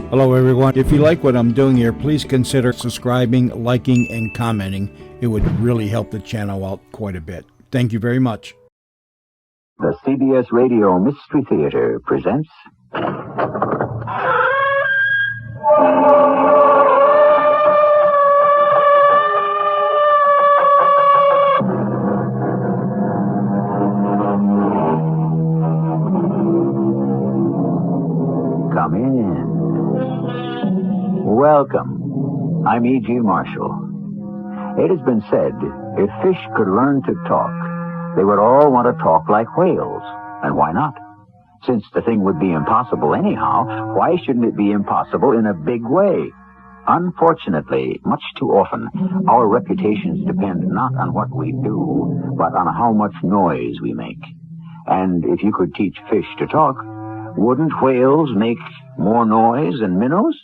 Hello everyone. If you like what I'm doing here, please consider subscribing, liking, and commenting. It would really help the channel out quite a bit. Thank you very much. The CBS Radio Mystery Theater presents... Come in. Welcome. I'm E.G. Marshall. It has been said, if fish could learn to talk, they would all want to talk like whales. And why not? Since the thing would be impossible anyhow, why shouldn't it be impossible in a big way? Unfortunately, much too often, our reputations depend not on what we do, but on how much noise we make. And if you could teach fish to talk, wouldn't whales make more noise than minnows?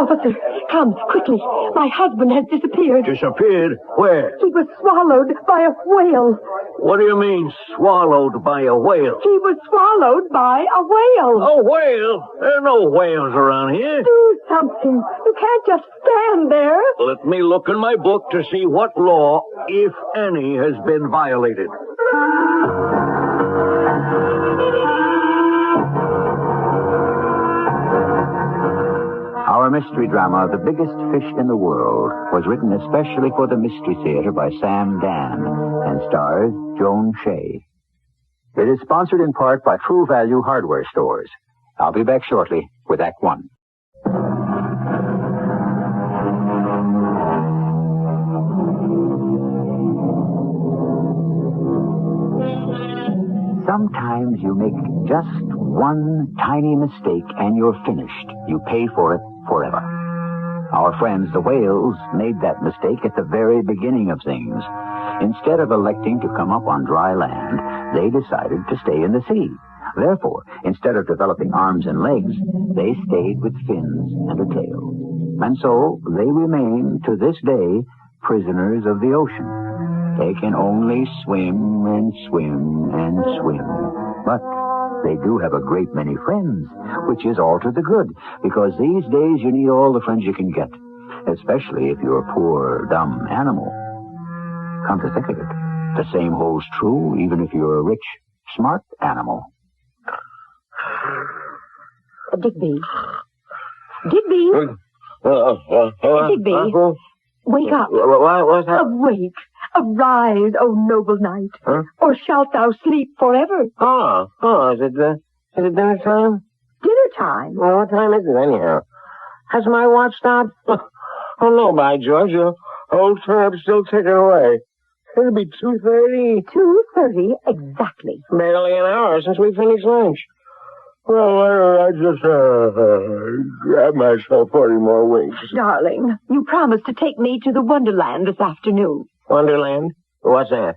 Officer, come, quickly. My husband has disappeared. Disappeared? Where? He was swallowed by a whale. What do you mean, swallowed by a whale? He was swallowed by a whale. A whale? There are no whales around here. Do something. You can't just stand there. Let me look in my book to see what law, if any, has been violated. Our mystery drama, The Biggest Fish in the World, was written especially for the Mystery Theater by Sam Dan and stars Joan Shay. It is sponsored in part by True Value Hardware Stores. I'll be back shortly with Act One. Sometimes you make just one tiny mistake and you're finished. You pay for it forever. Our friends, the whales, made that mistake at the very beginning of things. Instead of electing to come up on dry land, they decided to stay in the sea. Therefore, instead of developing arms and legs, they stayed with fins and a tail. And so, they remain, to this day, prisoners of the ocean. They can only swim and swim and swim. But they do have a great many friends, which is all to the good, because these days you need all the friends you can get, especially if you're a poor, dumb animal. Come to think of it, the same holds true even if you're a rich, smart animal. Digby. Digby. Digby. Wake up. What's that? Awake. Arise, O noble knight. Huh? Or shalt thou sleep forever. Is it dinner time? Dinner time? Well, what time is it anyhow? Has my watch stopped? Oh, no, by George, your old turnip's still ticking away. It'll be 2:30. 2:30 exactly. Barely an hour since we finished lunch. Well, why don't I just grab myself 40 more winks? Darling, you promised to take me to the Wonderland this afternoon. Wonderland? What's that?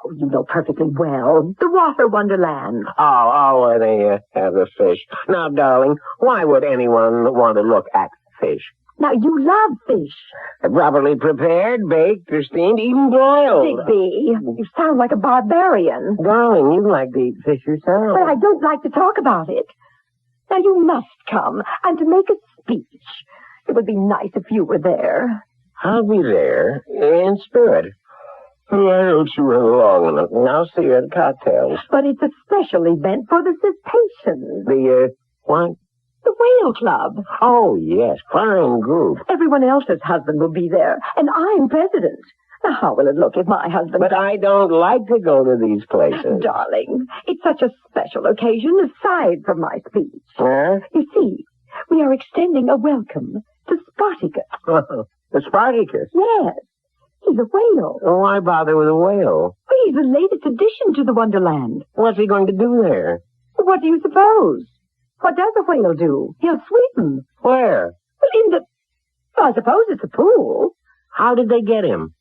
Oh, you know perfectly well. The Water Wonderland. Oh, where they have the fish. Now, darling, why would anyone want to look at fish? Now, you love fish. Properly prepared, baked, or steamed, even broiled. Digby, you sound like a barbarian. Darling, you like to eat fish yourself. But I don't like to talk about it. Now, you must come, and to make a speech. It would be nice if you were there. I'll be there, in spirit. Why don't you run along and I'll see you at cocktails. But it's a special event for the cetaceans. The, what? The Whale Club. Oh, yes, fine group. Everyone else's husband will be there, and I'm president. Now, how will it look if my husband... But I don't like to go to these places. Darling, it's such a special occasion aside from my speech. Huh? You see, we are extending a welcome to Spartacus. The Spartacus? Yes. He's a whale. Oh, why bother with a whale? Well, he's the latest addition to the Wonderland. What's he going to do there? What do you suppose? What does a whale do? He'll swim. Where? Well, in the... I suppose it's a pool. How did they get him?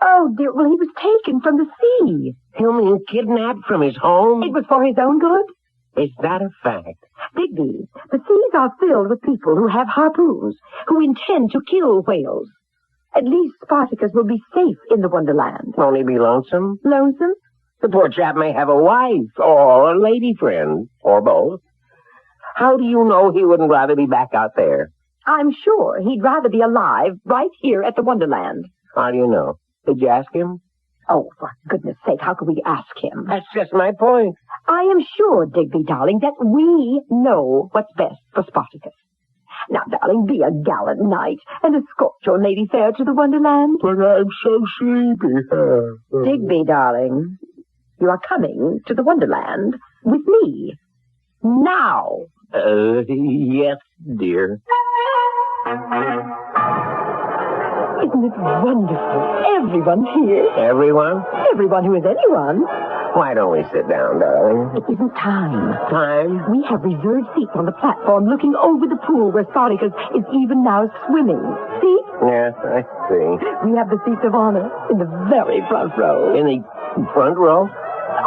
Oh, dear. Well, he was taken from the sea. You mean kidnapped from his home? It was for his own good? Is that a fact? Digby, the seas are filled with people who have harpoons, who intend to kill whales. At least Spartacus will be safe in the Wonderland. Won't he be lonesome? Lonesome? The poor chap may have a wife or a lady friend, or both. How do you know he wouldn't rather be back out there? I'm sure he'd rather be alive right here at the Wonderland. How do you know? Did you ask him? Oh, for goodness sake, how could we ask him? That's just my point. I am sure, Digby, darling, that we know what's best for Spartacus. Now, darling, be a gallant knight and escort your lady fair to the Wonderland. But I'm so sleepy. Digby, darling, you are coming to the Wonderland with me. Now. Yes, dear. Isn't it wonderful? Everyone's here. Everyone? Everyone who is anyone. Why don't we sit down, darling? It isn't time. Time? We have reserved seats on the platform looking over the pool where Spartacus is even now swimming. See? Yes, I see. We have the seats of honor in the very front row. In the front row?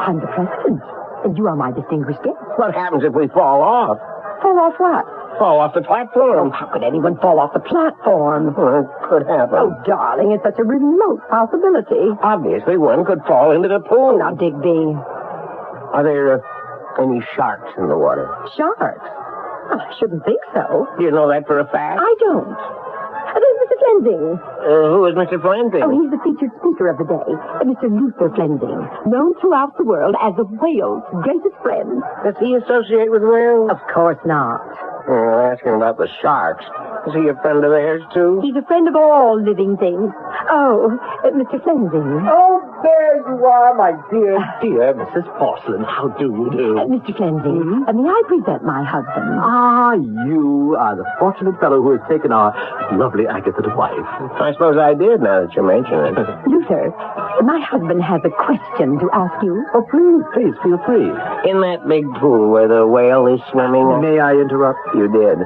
I'm the president, and you are my distinguished guest. What happens if we fall off? Fall off what? Fall off the platform. How could anyone fall off the platform? Well, it could happen. Oh, darling, it's such a remote possibility. Obviously, one could fall into the pool. Now, Digby. Are there any sharks in the water? Sharks? Well, I shouldn't think so. Do you know that for a fact? I don't. There's Mr. Flensing. Who is Mr. Flensing? Oh, he's the featured speaker of the day. Mr. Luther Flensing, known throughout the world as the whale's greatest friend. Does he associate with whales? Of course not. Asking about the sharks. Is he a friend of theirs, too? He's a friend of all living things. Oh, Mr. Flensing. Oh, there you are, my dear Mrs. Porcelain. How do you do? Mr. Flensing, may I present my husband? Ah, you are the fortunate fellow who has taken our lovely Agatha to wife. I suppose I did, now that you mention it. Luther, my husband has a question to ask you. Oh, please, feel free. In that big pool where the whale is swimming... May I interrupt? You did.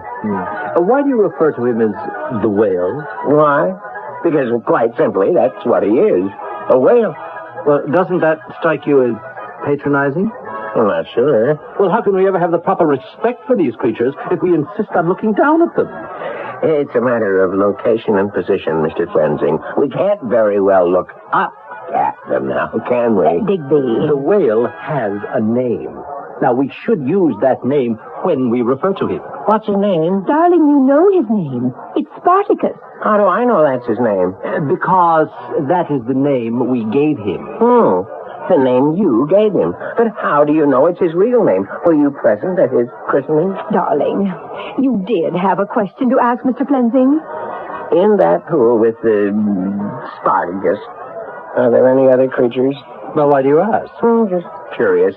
Why do you refer to him as the whale? Why? Because, quite simply, that's what he is. A whale. Well, doesn't that strike you as patronizing? I'm not sure. Well, how can we ever have the proper respect for these creatures if we insist on looking down at them? It's a matter of location and position, Mr. Flensing. We can't very well look up at them now, can we? Digby. The whale has a name. Now, we should use that name when we refer to him. What's his name? Darling, you know his name. It's Spartacus. How do I know that's his name? Because that is the name we gave him. The name you gave him. But how do you know it's his real name? Were you present at his christening? Darling, you did have a question to ask Mr. Flensing? In that pool with the Spartacus, are there any other creatures? Well, why do you ask? Just curious.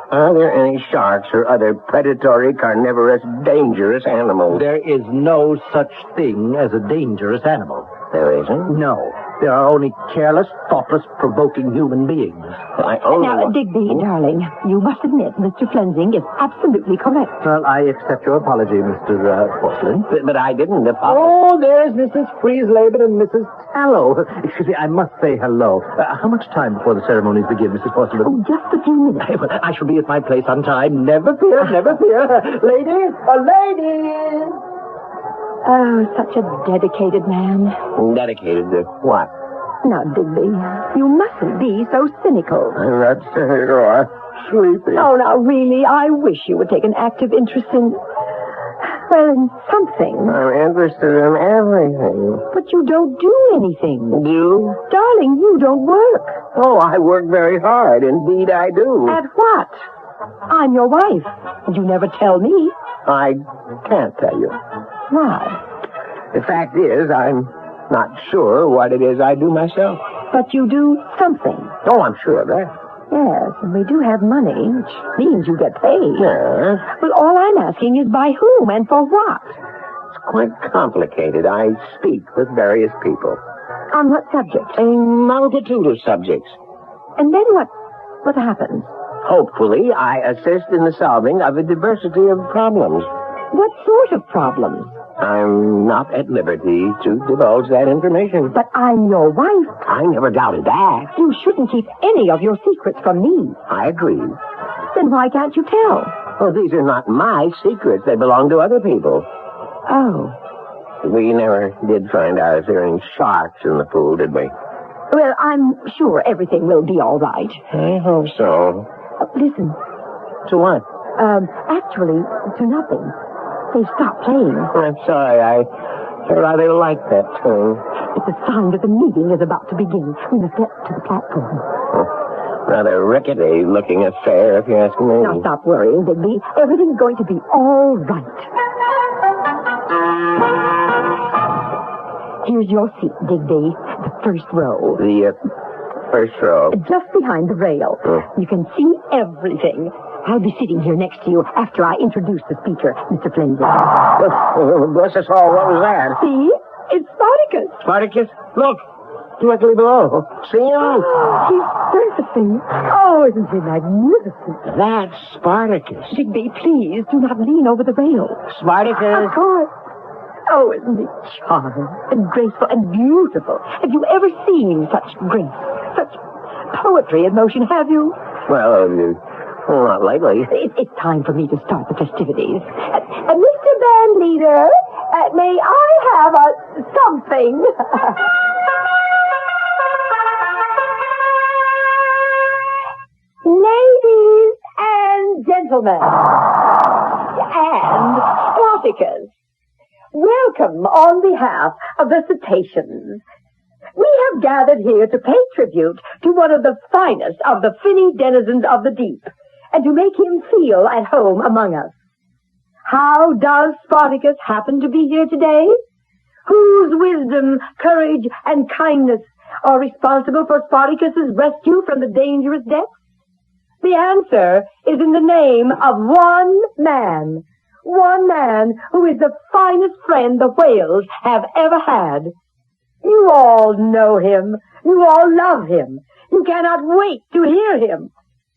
Are there any sharks or other predatory, carnivorous, dangerous animals? There is no such thing as a dangerous animal. There isn't? No. There are only careless, thoughtless, provoking human beings. I only... Now, Digby, darling, you must admit Mr. Flensing is absolutely correct. Well, I accept your apology, Mr. Porcelain. But I didn't apologize. Oh, there's Mrs. Friesleben and Mrs. Tallow. Excuse me, I must say hello. How much time before the ceremonies begin, Mrs. Porcelain? Oh, just a few minutes. I shall be at my place on time. Never fear, never fear. Ladies, ladies! Oh, such a dedicated man. Dedicated to what? Now, Digby, you mustn't be so cynical. I'm not cynical. I'm sleepy. Oh, now, really, I wish you would take an active interest in... well, in something. I'm interested in everything. But you don't do anything. Do? Darling, you don't work. Oh, I work very hard. Indeed, I do. At what? I'm your wife, and you never tell me. I can't tell you. Why? The fact is, I'm not sure what it is I do myself. But you do something. Oh, I'm sure of that. Yes, and we do have money, which means you get paid. Yes. Well, all I'm asking is by whom and for what? It's quite complicated. I speak with various people. On what subject? A multitude of subjects. And then what happens? Hopefully, I assist in the solving of a diversity of problems. What sort of problems? I'm not at liberty to divulge that information. But I'm your wife. I never doubted that. You shouldn't keep any of your secrets from me. I agree. Then why can't you tell? Well, these are not my secrets. They belong to other people. Oh. We never did find out if there are any sharks in the pool, did we? Well, I'm sure everything will be all right. I hope so. Listen. To what? Actually, to nothing. They stopped playing. I'm sorry. I rather like that tune. It's a sign that the meeting is about to begin. We must get to the platform. Rather rickety-looking affair, if you ask me. Now stop worrying, Digby. Everything's going to be all right. Here's your seat, Digby. The first row. The first row. Just behind the rail. You can see everything. I'll be sitting here next to you after I introduce the speaker, Mr. Flimsy. Bless us all, what was that? See? It's Spartacus. Spartacus? Look! Directly below. See him? He's surfacing. Oh, isn't he magnificent? That's Spartacus. Digby, please do not lean over the rail. Spartacus? Of course. Oh, isn't he charming and graceful and beautiful? Have you ever seen such grace, such poetry in motion, have you? Well, not lately. It's time for me to start the festivities. Mr. Band Leader, may I have something? Ladies and gentlemen, and Spartacus, welcome on behalf of the cetaceans. We have gathered here to pay tribute to one of the finest of the finny denizens of the deep, and to make him feel at home among us. How does Spartacus happen to be here today? Whose wisdom, courage, and kindness are responsible for Spartacus's rescue from the dangerous depths? The answer is in the name of one man who is the finest friend the whales have ever had. You all know him. You all love him. You cannot wait to hear him.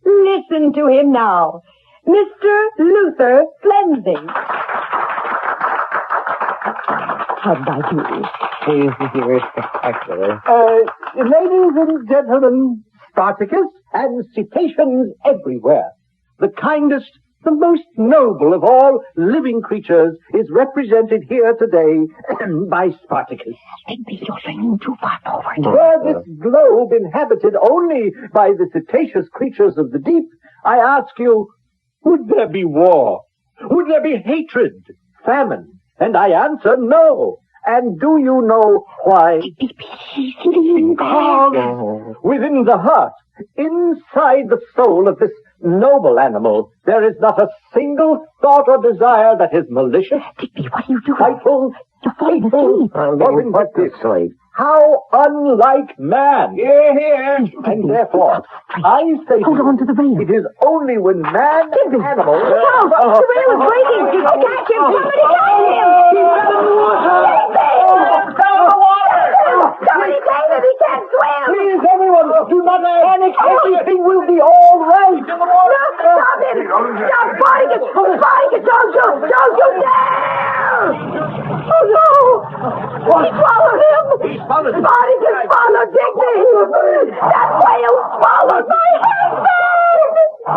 Listen to him now. Mr. Luther Flensing. How did I do? You're spectacular. Ladies and gentlemen, Spartacus and cetaceans everywhere. The kindest, the most noble of all living creatures is represented here today by Spartacus. Digby, you're leaning too far forward. Were this globe inhabited only by the cetaceous creatures of the deep, I ask you, would there be war? Would there be hatred, famine? And I answer no. And do you know why? Because within the heart, inside the soul of this noble animal, there is not a single thought or desire that is malicious, Digby, what are you doing? spiteful, You're falling hateful, asleep. I'm or getting put to vindictive. sleep. How unlike man! Here. And therefore, I say Hold on to the rail. it is only when man and animal... No, the rail is breaking. Catch him. Somebody catch him. Somebody save him. He can't swim. Please, everyone, do not panic. Everything will be all right in the water. No, stop him. Stop Spartacus. Spartacus, don't you dare. Oh, no. He swallowed him. Spartacus swallowed Digby. That whale swallowed my husband.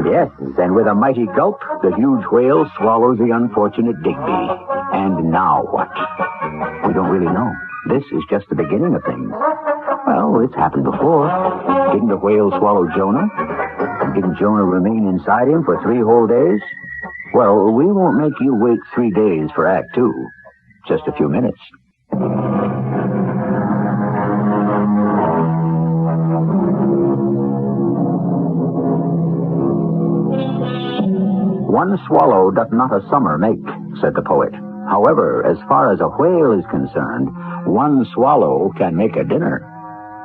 Yes, and with a mighty gulp, the huge whale swallows the unfortunate Digby. And now what? We don't really know. This is just the beginning of things. Well, it's happened before. Didn't the whale swallow Jonah? And didn't Jonah remain inside him for 3 whole days? Well, we won't make you wait 3 days for Act 2. Just a few minutes. One swallow doth not a summer make, said the poet. However, as far as a whale is concerned, one swallow can make a dinner.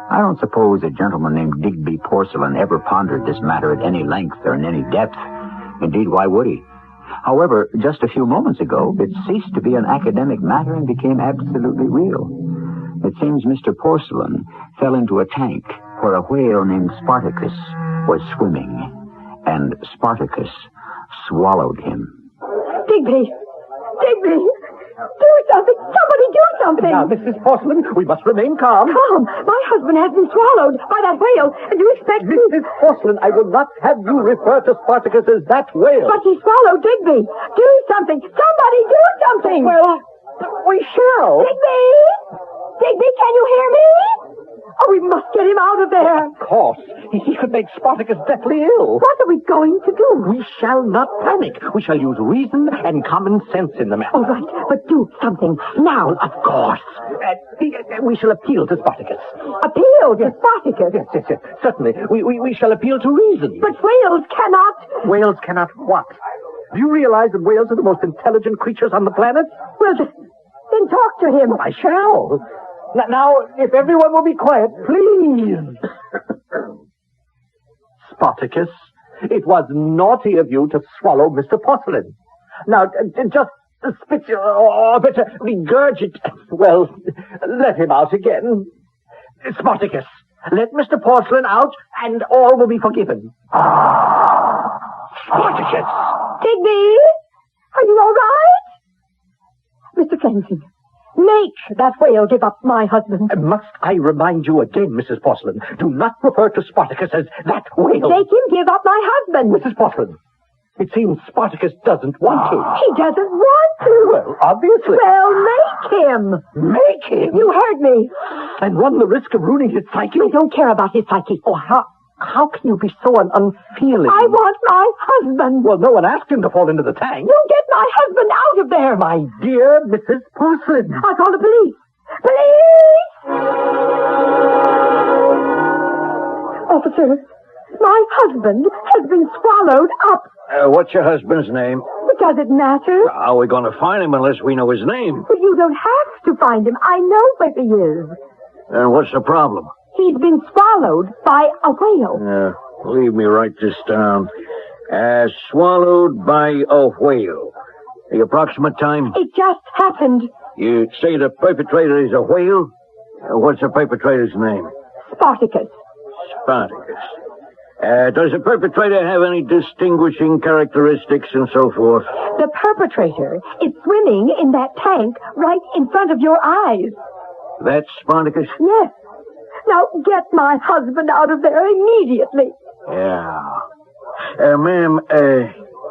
I don't suppose a gentleman named Digby Porcelain ever pondered this matter at any length or in any depth. Indeed, why would he? However, just a few moments ago, it ceased to be an academic matter and became absolutely real. It seems Mr. Porcelain fell into a tank where a whale named Spartacus was swimming, and Spartacus swallowed him. Digby! Do something! Somebody do something! Now, Mrs. Porcelain, we must remain calm. Calm! My husband has been swallowed by that whale, and you expect me... Mrs. Porcelain, I will not have you refer to Spartacus as that whale. But he swallowed Digby! Do something! Somebody do something! Well, we shall. Digby! Digby, can you hear me? Oh, we must get him out of there. Of course. He could make Spartacus deathly ill. What are we going to do? We shall not panic. We shall use reason and common sense in the matter. All right, but do something now. Of course. We shall appeal to Spartacus. Appeal to Spartacus. Yes. Certainly. We shall appeal to reason. But whales cannot. Whales cannot what? Do you realize that whales are the most intelligent creatures on the planet? Well, then talk to him. I shall. Now, if everyone will be quiet, please. Spartacus, it was naughty of you to swallow Mr. Porcelain. Now, just spit or better, regurgitate. Well, let him out again. Spartacus, let Mr. Porcelain out, and all will be forgiven. Spartacus! Digby, are you all right? Mr. Fleming, make that whale give up my husband. Must I remind you again, Mrs. Porcelain, do not refer to Spartacus as that whale. Make him give up my husband. Mrs. Porcelain, it seems Spartacus doesn't want to. He doesn't want to. Well, obviously. Well, make him. Make him? You heard me. And run the risk of ruining his psyche? I don't care about his psyche. Oh, how can you be so unfeeling? I want my husband. Well, no one asked him to fall into the tank. You get my husband out of there. My dear Mrs. Porcelain. I'll call the police. Police! Officer, my husband has been swallowed up. What's your husband's name? But does it matter? How are we going to find him unless we know his name? But you don't have to find him. I know where he is. And what's the problem? He's been swallowed by a whale. Leave me write this down. Swallowed by a whale. The approximate time? It just happened. You say the perpetrator is a whale? What's the perpetrator's name? Spartacus. Spartacus. Does the perpetrator have any distinguishing characteristics and so forth? The perpetrator is swimming in that tank right in front of your eyes. That's Spartacus? Yes. Now get my husband out of there immediately. Yeah. Ma'am,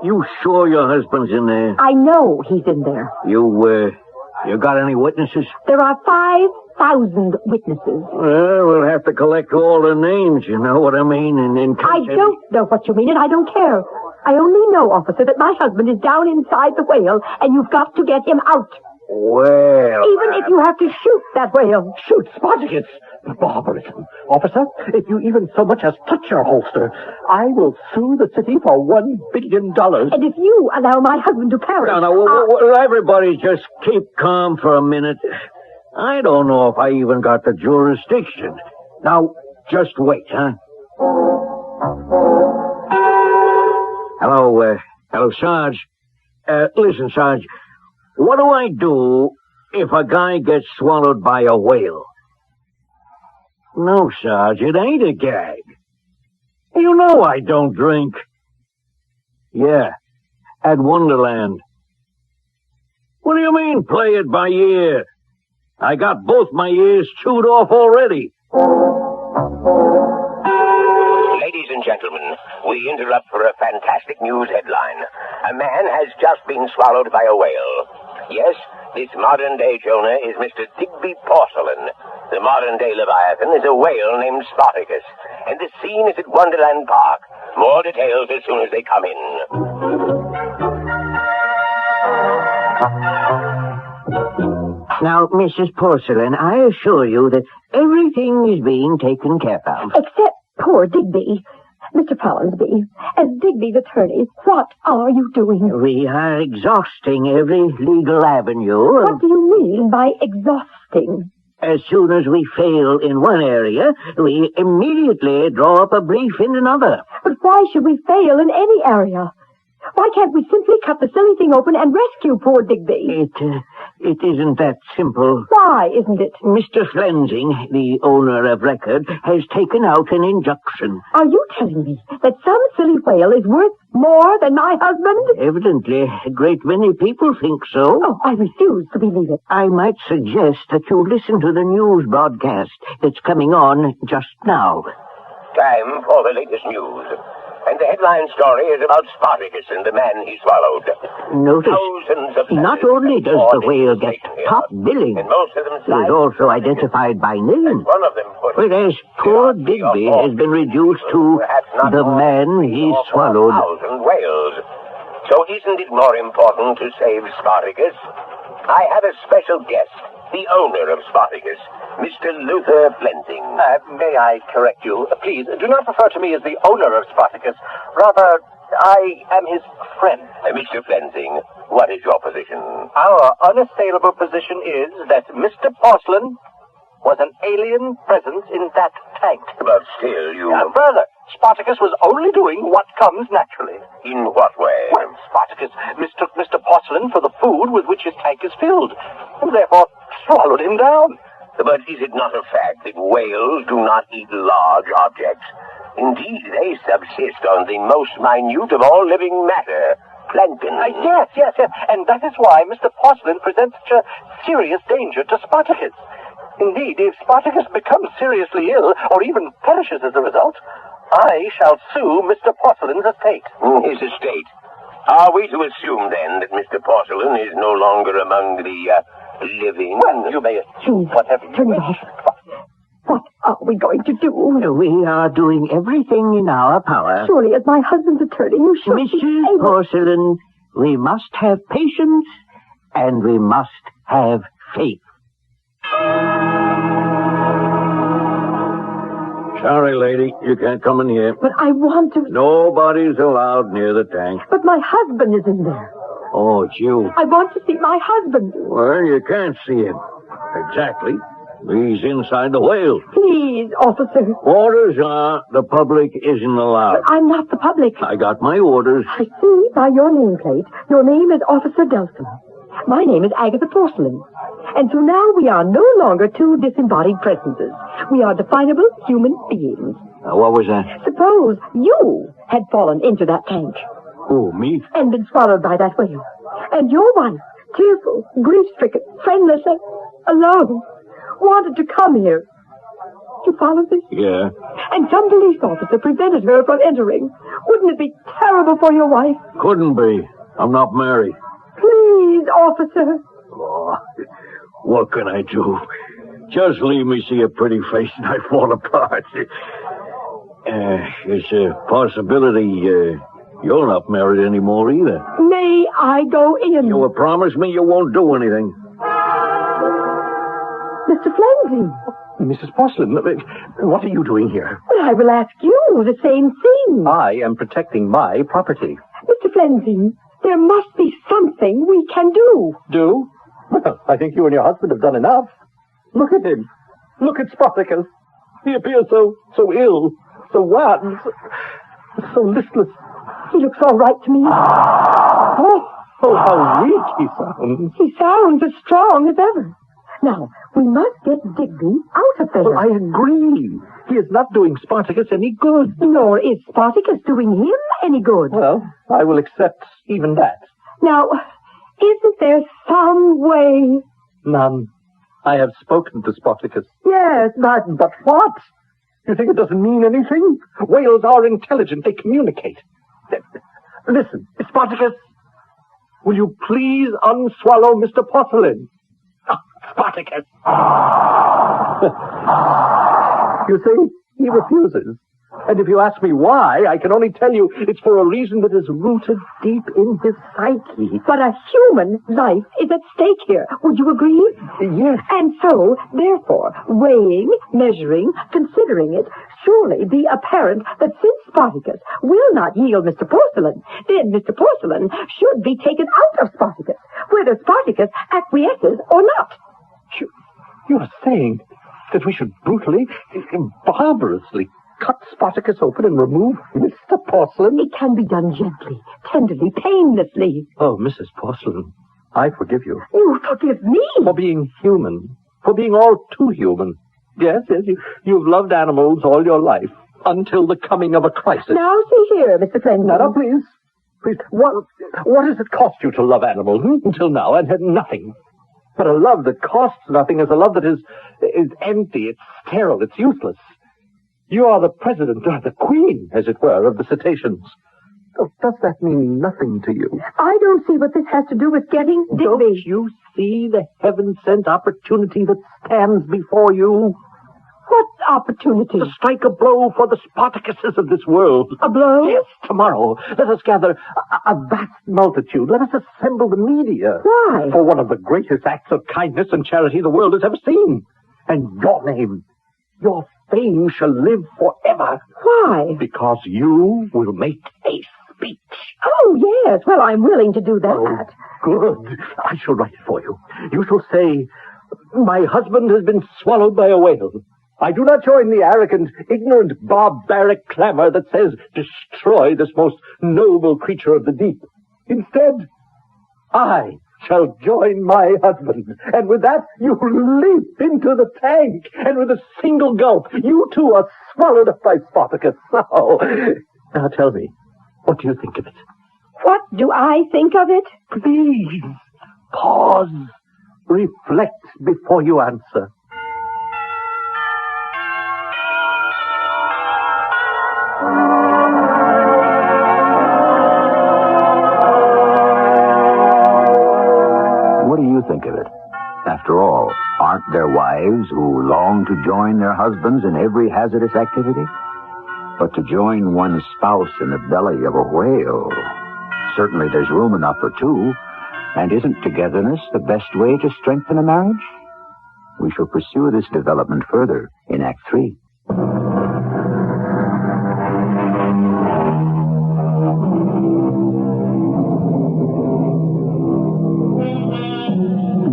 you sure your husband's in there? I know he's in there. You got any witnesses? There are 5,000 witnesses. Well, we'll have to collect all the names, you know what I mean? And in case I don't know what you mean, and I don't care. I only know, officer, that my husband is down inside the whale, and you've got to get him out. Well... Even if you have to shoot that whale. Shoot Spartacus! Barbarism. Officer, if you even so much as touch your holster, I will sue the city for $1 billion. And if you allow my husband to perish... No, everybody just keep calm for a minute. I don't know if I even got the jurisdiction. Now, just wait, huh? Hello, Sarge. Listen, Sarge, what do I do if a guy gets swallowed by a whale? No, Sarge, it ain't a gag. You know I don't drink. Yeah, at Wonderland. What do you mean, play it by ear? I got both my ears chewed off already. Ladies and gentlemen, we interrupt for a fantastic news headline. A man has just been swallowed by a whale. Yes, this modern-day Jonah is Mr. Digby Porcelain. The modern-day Leviathan is a whale named Spartacus. And the scene is at Wonderland Park. More details as soon as they come in. Now, Mrs. Porcelain, I assure you that everything is being taken care of. Except poor Digby. Mr. Powensby, as Digby's attorney, what are you doing? We are exhausting every legal avenue. What do you mean by exhausting? As soon as we fail in one area, we immediately draw up a brief in another. But why should we fail in any area? Why can't we simply cut the silly thing open and rescue poor Digby? It isn't that simple. Why isn't it? Mr. Flensing, the owner of record, has taken out an injunction. Are you telling me that some silly whale is worth more than my husband? Evidently, a great many people think so. Oh, I refuse to believe it. I might suggest that you listen to the news broadcast that's coming on just now. Time for the latest news. And the headline story is about Spartacus and the man he swallowed. Notice, Thousands of not letters only does poured the whale into get Satan here, top billing, and most of them he is also identified by name. One of them put Whereas poor Digby has been reduced to the man he swallowed. 4,000 whales. So isn't it more important to save Spartacus? I have a special guest, the owner of Spartacus, Mr. Luther Flensing. May I correct you? Please, do not refer to me as the owner of Spartacus. Rather, I am his friend. Mr. Flensing, what is your position? Our unassailable position is that Mr. Porcelain was an alien presence in that tank. But still, you... Further, Spartacus was only doing what comes naturally. In what way? Well, Spartacus mistook Mr. Porcelain for the food with which his tank is filled, and therefore swallowed him down. But is it not a fact that whales do not eat large objects? Indeed, they subsist on the most minute of all living matter, plankton. Yes. And that is why Mr. Porcelain presents such a serious danger to Spartacus. Indeed, if Spartacus becomes seriously ill, or even perishes as a result, I shall sue Mr. Porcelain's estate. His estate? Are we to assume, then, that Mr. Porcelain is no longer among the living? Well, you may assume whatever you wish. What are we going to do? We are doing everything in our power. Surely, as my husband's attorney, you should be Mrs. able... Porcelain, we must have patience, and we must have faith. Sorry, lady, you can't come in here. But I want to... Nobody's allowed near the tank. But my husband is in there. Oh, it's you. I want to see my husband. Well, you can't see him. Exactly. He's inside the whale. Please, officer. Orders are the public isn't allowed. But I'm not the public. I got my orders. I see by your nameplate, your name is Officer Delson. My name is Agatha Porcelain. And so now we are no longer two disembodied presences. We are definable human beings. What was that? Suppose you had fallen into that tank Oh, me? and been swallowed by that whale. And your wife, tearful, grief-stricken, friendless, and alone, wanted to come here. You follow this? Yeah. And some police officer prevented her from entering. Wouldn't it be terrible for your wife? Couldn't be. I'm not married. Please, officer. Oh, what can I do? Just leave me see a pretty face and I fall apart. It's a possibility you're not married anymore either. May I go in? You will promise me you won't do anything. Mr. Flensing. Mrs. Porcelain, what are you doing here? Well, I will ask you the same thing. I am protecting my property. Mr. Flensing, there must be something we can do. Do? Well, I think you and your husband have done enough. Look at him. Look at Spartacus. He appears so ill, so wan, so listless. He looks all right to me. Oh, how weak he sounds. He sounds as strong as ever. Now, we must get Digby out of there. Well, I agree. He is not doing Spartacus any good. Nor is Spartacus doing him any good. Well, I will accept even that. Now, isn't there some way? None. I have spoken to Spartacus. Yes, but... But what? You think it doesn't mean anything? Whales are intelligent. They communicate. Listen, Spartacus, will you please unswallow Mr. Porcelain? Spartacus! You see, he refuses. And if you ask me why, I can only tell you it's for a reason that is rooted deep in his psyche. But a human life is at stake here. Would you agree? Yes. And so, therefore, weighing, measuring, considering it, surely be apparent that since Spartacus will not yield Mr. Porcelain, then Mr. Porcelain should be taken out of Spartacus, whether Spartacus acquiesces or not. You are saying that we should brutally, barbarously cut Spartacus open and remove Mr. Porcelain? It can be done gently, tenderly, painlessly. Oh, Mrs. Porcelain, I forgive you. You forgive me? For being human. For being all too human. Yes, you've loved animals all your life, until the coming of a crisis. Now, see here, Mr. Flensing. No, please. Please, what has it cost you to love animals until now, and had nothing? But a love that costs nothing is a love that is empty, it's sterile, it's useless. You are the president, or the queen, as it were, of the cetaceans. Oh, does that mean nothing to you? I don't see what this has to do with getting Digby. Don't you see the heaven-sent opportunity that stands before you? What opportunity? To strike a blow for the Spartacuses of this world. A blow? Yes, tomorrow. Let us gather a vast multitude. Let us assemble the media. Why? For one of the greatest acts of kindness and charity the world has ever seen. And your name, your fame shall live forever. Why? Because you will make a speech. Oh, yes. Well, I'm willing to do that. Oh, good. I shall write it for you. You shall say, my husband has been swallowed by a whale. I do not join the arrogant, ignorant, barbaric clamor that says, destroy this most noble creature of the deep. Instead, I shall join my husband. And with that, you leap into the tank. And with a single gulp, you too are swallowed up by Spartacus. Oh. Now tell me, what do you think of it? What do I think of it? Please, pause. Reflect before you answer. What do you think of it? After all, aren't there wives who long to join their husbands in every hazardous activity? But to join one's spouse in the belly of a whale, certainly there's room enough for two. And isn't togetherness the best way to strengthen a marriage? We shall pursue this development further in Act 3.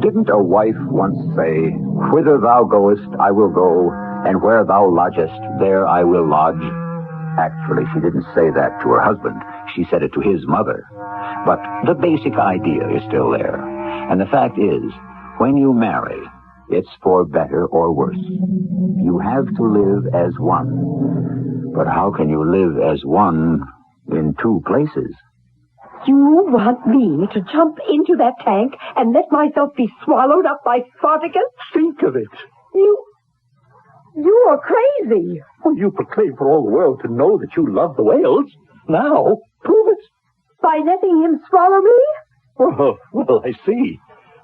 Didn't a wife once say, whither thou goest, I will go, and where thou lodgest, there I will lodge? Actually, she didn't say that to her husband. She said it to his mother. But the basic idea is still there. And the fact is, when you marry, it's for better or worse. You have to live as one. But how can you live as one in two places? You want me to jump into that tank and let myself be swallowed up by Spartacus? Think of it. You are crazy. Well, you proclaim for all the world to know that you love the whales. Now, prove it. By letting him swallow me? Oh, well, I see.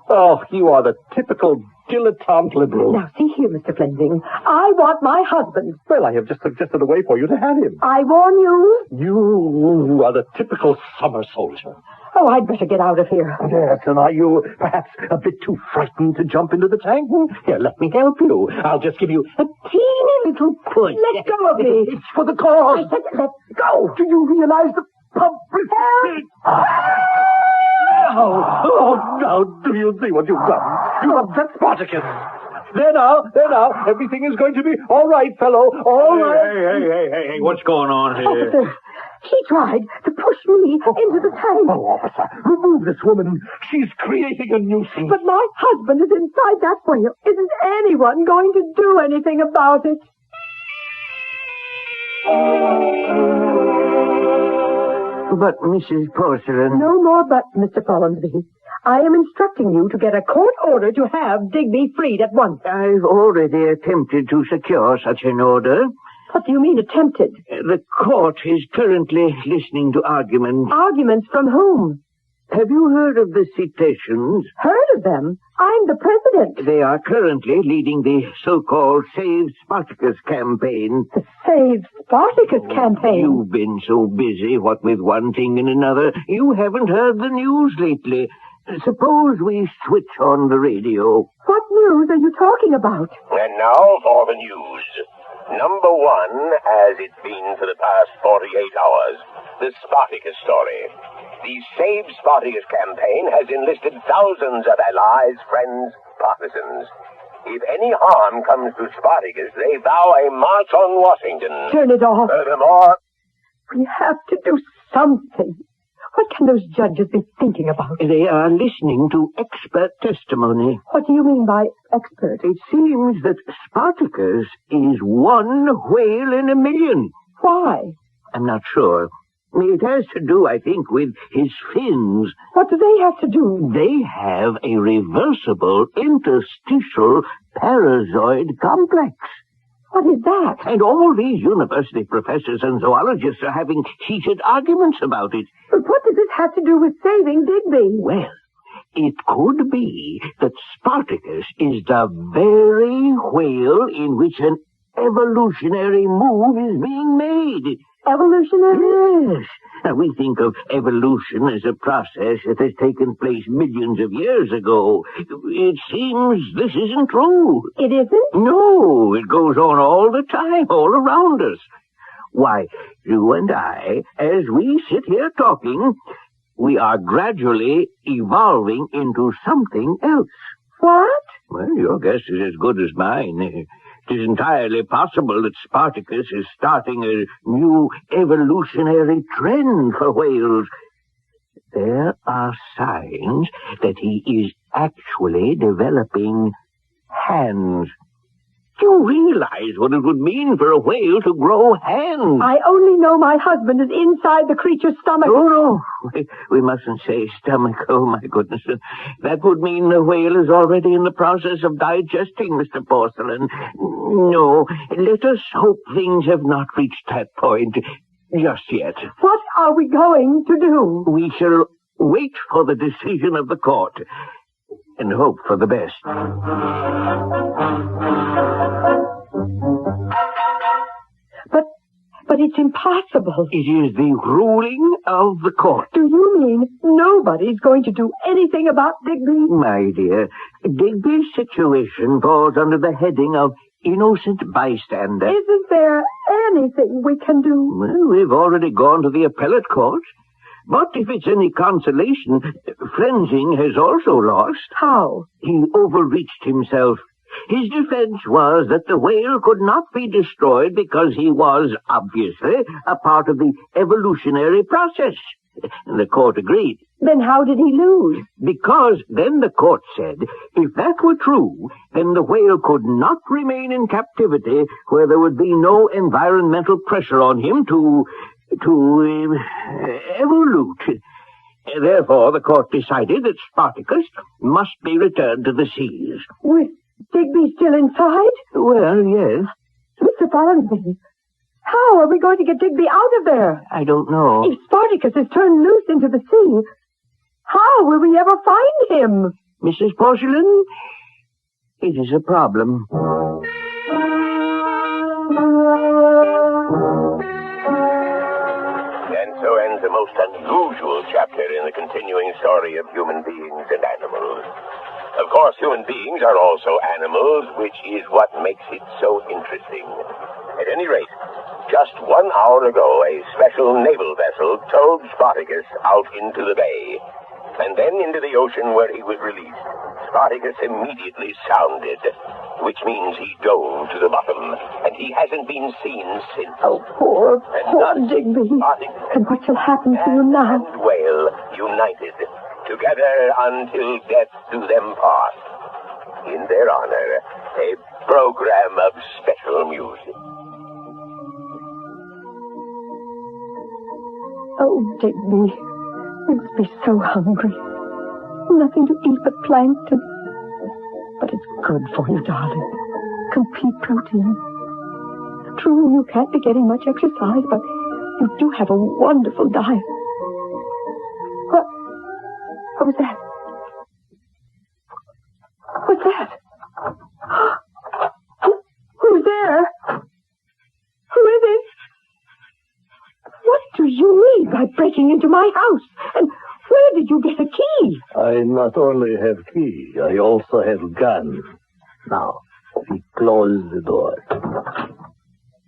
Oh, you are the typical dilettante liberal. Now, see here, Mr. Fleming. I want my husband. Well, I have just suggested a way for you to have him. I warn you. You are the typical summer soldier. Oh, I'd better get out of here. Yes, and are you perhaps a bit too frightened to jump into the tank? Here, let me help you. I'll just give you a teeny little push. Let go of me. It's for the cause. I said let go. Do you realize the public... Now, do you see what you've done? You've upset Spartacus. There now. Everything is going to be all right, fellow. All right. Hey, what's going on here? Officer, he tried to push me into the tank. Oh, officer, remove this woman. She's creating a nuisance. But my husband is inside that whale. Isn't anyone going to do anything about it? But, Mrs. Porcelain... No more but, Mr. Follansby. I am instructing you to get a court order to have Digby freed at once. I've already attempted to secure such an order. What do you mean, attempted? The court is currently listening to arguments. Arguments from whom? Have you heard of the cetaceans? Heard of them? I'm the president. They are currently leading the so-called Save Spartacus campaign. The Save Spartacus campaign? You've been so busy, what with one thing and another, you haven't heard the news lately. Suppose we switch on the radio. What news are you talking about? And now for the news. Number one, as it's been for the past 48 hours, the Spartacus story. The Save Spartacus campaign has enlisted thousands of allies, friends, partisans. If any harm comes to Spartacus, they vow a march on Washington. Turn it off. Furthermore, we have to do something. What can those judges be thinking about? They are listening to expert testimony. What do you mean by expert? It seems that Spartacus is one whale in a million. Why? I'm not sure. It has to do, I think, with his fins. What do they have to do? They have a reversible interstitial parazoid complex. What is that? And all these university professors and zoologists are having heated arguments about it. But what does this have to do with saving Digby? Well, it could be that Spartacus is the very whale in which an evolutionary move is being made. Evolutionary? Yes. Now, we think of evolution as a process that has taken place millions of years ago. It seems this isn't true. It isn't? No, it goes on all the time, all around us. Why, you and I, as we sit here talking, we are gradually evolving into something else. What? Well, your guess is as good as mine. It is entirely possible that Spartacus is starting a new evolutionary trend for whales. There are signs that he is actually developing hands. Do you realize what it would mean for a whale to grow hands? I only know my husband is inside the creature's stomach. Oh, no. We mustn't say stomach. Oh, my goodness. That would mean the whale is already in the process of digesting, Mr. Porcelain. No, let us hope things have not reached that point just yet. What are we going to do? We shall wait for the decision of the court and hope for the best. But it's impossible. It is the ruling of the court. Do you mean nobody's going to do anything about Digby? My dear, Digby's situation falls under the heading of innocent bystander. Isn't there anything we can do? Well, we've already gone to the appellate court. But if it's any consolation, Flensing has also lost. How? He overreached himself. His defense was that the whale could not be destroyed because he was, obviously, a part of the evolutionary process. And the court agreed. Then how did he lose? Because then the court said, if that were true, then the whale could not remain in captivity where there would be no environmental pressure on him to evolute. Therefore, the court decided that Spartacus must be returned to the seas. With Digby still inside? Well, yes. Mr. Barnaby, how are we going to get Digby out of there? I don't know. If Spartacus is turned loose into the sea, how will we ever find him? Mrs. Porcelain, it is a problem. And so ends a most unusual chapter in the continuing story of human beings and animals. Of course, human beings are also animals, which is what makes it so interesting. At any rate, just 1 hour ago, a special naval vessel towed Spartacus out into the bay, and then into the ocean where he was released. Spartacus immediately sounded, which means he dove to the bottom, and he hasn't been seen since. Oh, poor Spartacus Digby. And what shall happen to you now? and whale united, together until death do them part. In their honor, a program of special music. Oh, Digby, you must be so hungry. Nothing to eat but plankton. But it's good for you, darling. Complete protein. True, you can't be getting much exercise, but you do have a wonderful diet. What was that? What's that? Who's there? Who is it? What do you mean by breaking into my house? And where did you get a key? I not only have key, I also have gun. Now, we close the door.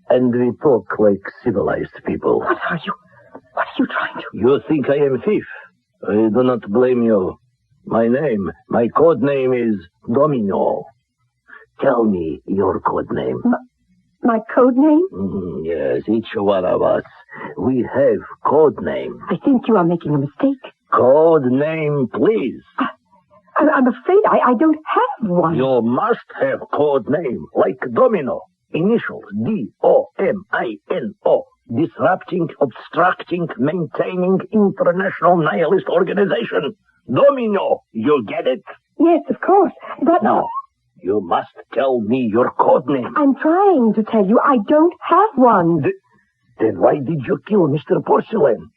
And we talk like civilized people. What are you trying to... You think I am thief? I do not blame you. My code name is Domino. Tell me your code name. My code name? Yes, each one of us. We have code name. I think you are making a mistake. Code name, please. I'm afraid I don't have one. You must have code name, like Domino. Initials, D-O-M-I-N-O. Disrupting, obstructing, maintaining international nihilist organization. Domino, you get it? Yes, of course. But... Now, You must tell me your code name. I'm trying to tell you I don't have one. Then why did you kill Mr. Porcelain?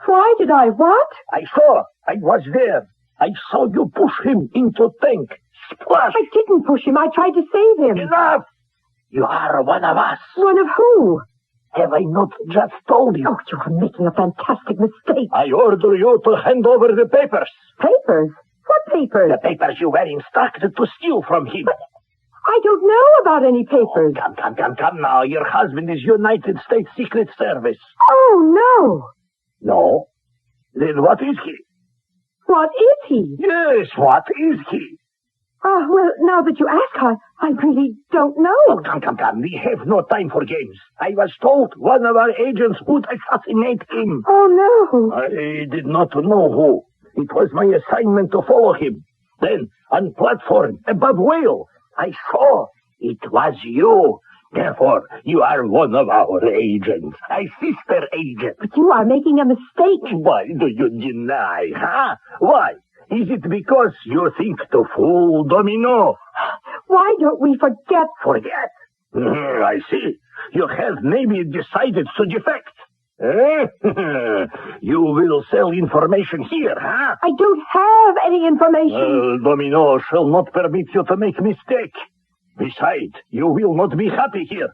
Why did I what? I saw. I was there. I saw you push him into tank. Splash! I didn't push him. I tried to save him. Enough! You are one of us. One of who? Have I not just told you? Oh, you are making a fantastic mistake. I order you to hand over the papers. Papers? What papers? The papers you were instructed to steal from him. But I don't know about any papers. Come now. Your husband is United States Secret Service. Oh, no. No? Then what is he? What is he? Yes, what is he? Well, now that you ask, I really don't know. Oh, come. We have no time for games. I was told one of our agents would assassinate him. Oh, no. I did not know who. It was my assignment to follow him. Then, on platform above Whale, I saw it was you. Therefore, you are one of our agents, a sister agent. But you are making a mistake. Why do you deny, huh? Why? Is it because you think to fool Domino? Why don't we forget? Forget? I see. You have maybe decided to defect. You will sell information here, huh? I don't have any information. Domino shall not permit you to make mistake. Besides, you will not be happy here.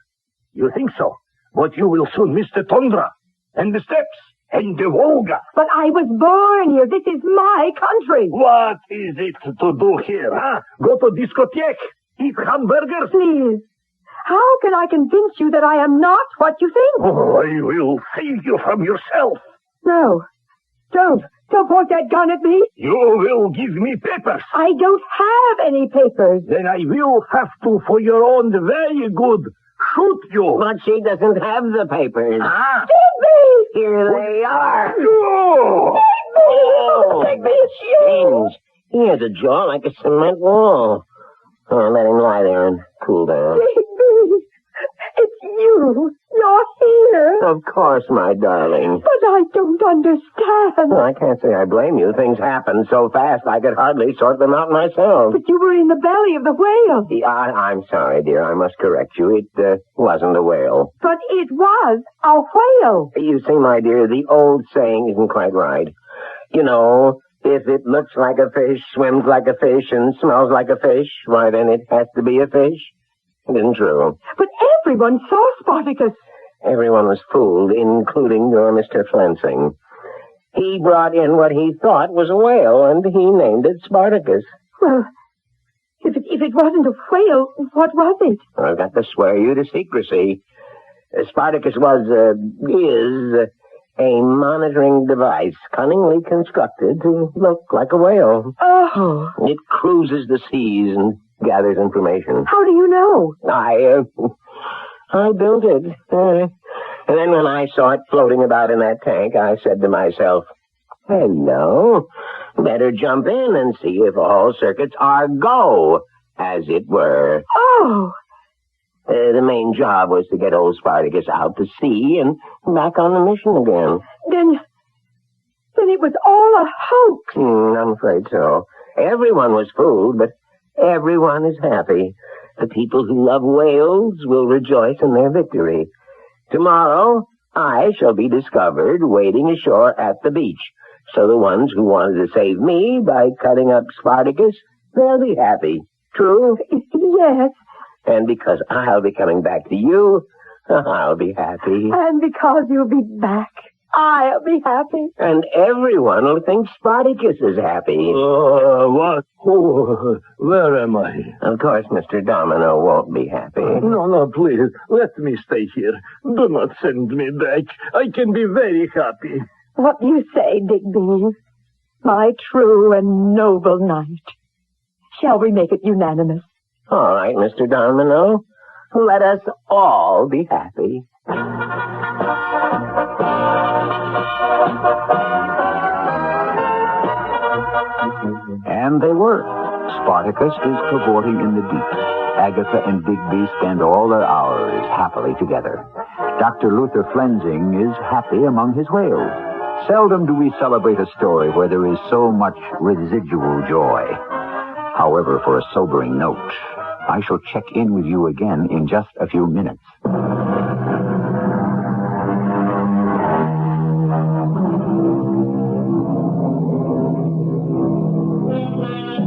You think so? But you will soon miss the tundra, and the steppes, and the Volga. But I was born here. This is my country. What is it to do here, huh? Go to discotheque, eat hamburgers? Please. How can I convince you that I am not what you think? Oh, I will save you from yourself. No. Don't. Don't point that gun at me. You will give me papers. I don't have any papers. Then I will have to, for your own very good, shoot you. But she doesn't have the papers. Ah. Digby! Here they are. No! Oh, Digby, it's you! James, he has a jaw like a cement wall. Oh, let him lie there and cool down. Digby! It's you! You're here! Of course, my darling. But I don't understand. Well, I can't say I blame you. Things happen so fast I could hardly sort them out myself. But you were in the belly of the whale. I'm sorry, dear. I must correct you. It wasn't a whale. But it was a whale. You see, my dear, the old saying isn't quite right. You know, if it looks like a fish, swims like a fish, and smells like a fish, why, then it has to be a fish. It isn't true. But everyone saw Spartacus. Everyone was fooled, including your Mr. Flensing. He brought in what he thought was a whale, and he named it Spartacus. Well, if it wasn't a whale, what was it? I've got to swear you to secrecy. Spartacus is a monitoring device cunningly constructed to look like a whale. Oh. It cruises the seas and gathers information. How do you know? I built it. And then when I saw it floating about in that tank, I said to myself, hello, better jump in and see if all circuits are go, as it were. Oh. The main job was to get old Spartacus out to sea and back on the mission again. Then it was all a hoax. I'm afraid so. Everyone was fooled, but everyone is happy. The people who love whales will rejoice in their victory. Tomorrow, I shall be discovered wading ashore at the beach. So the ones who wanted to save me by cutting up Spartacus, they'll be happy. True? Yes. And because I'll be coming back to you, I'll be happy. And because you'll be back, I'll be happy. And everyone will think Spartacus is happy. What? Oh, where am I? Of course, Mr. Domino won't be happy. No, please. Let me stay here. Do not send me back. I can be very happy. What do you say, Digby? My true and noble knight. Shall we make it unanimous? All right, Mr. Domino. Let us all be happy. And they were. Spartacus is cavorting in the deep. Agatha and Digby spend all their hours happily together. Dr. Luther Flensing is happy among his whales. Seldom do we celebrate a story where there is so much residual joy. However, for a sobering note, I shall check in with you again in just a few minutes.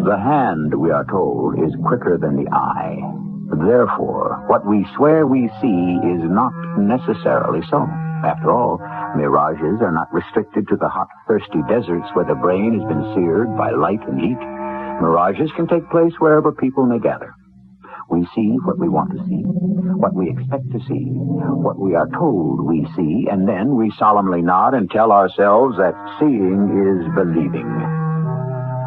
The hand, we are told, is quicker than the eye. Therefore, what we swear we see is not necessarily so. After all, mirages are not restricted to the hot, thirsty deserts where the brain has been seared by light and heat. Mirages can take place wherever people may gather. We see what we want to see, what we expect to see, what we are told we see, and then we solemnly nod and tell ourselves that seeing is believing.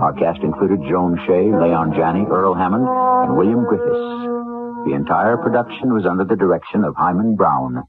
Our cast included Joan Shay, Janney, Earl Hammond, and William Griffis. The entire production was under the direction of Hyman Brown.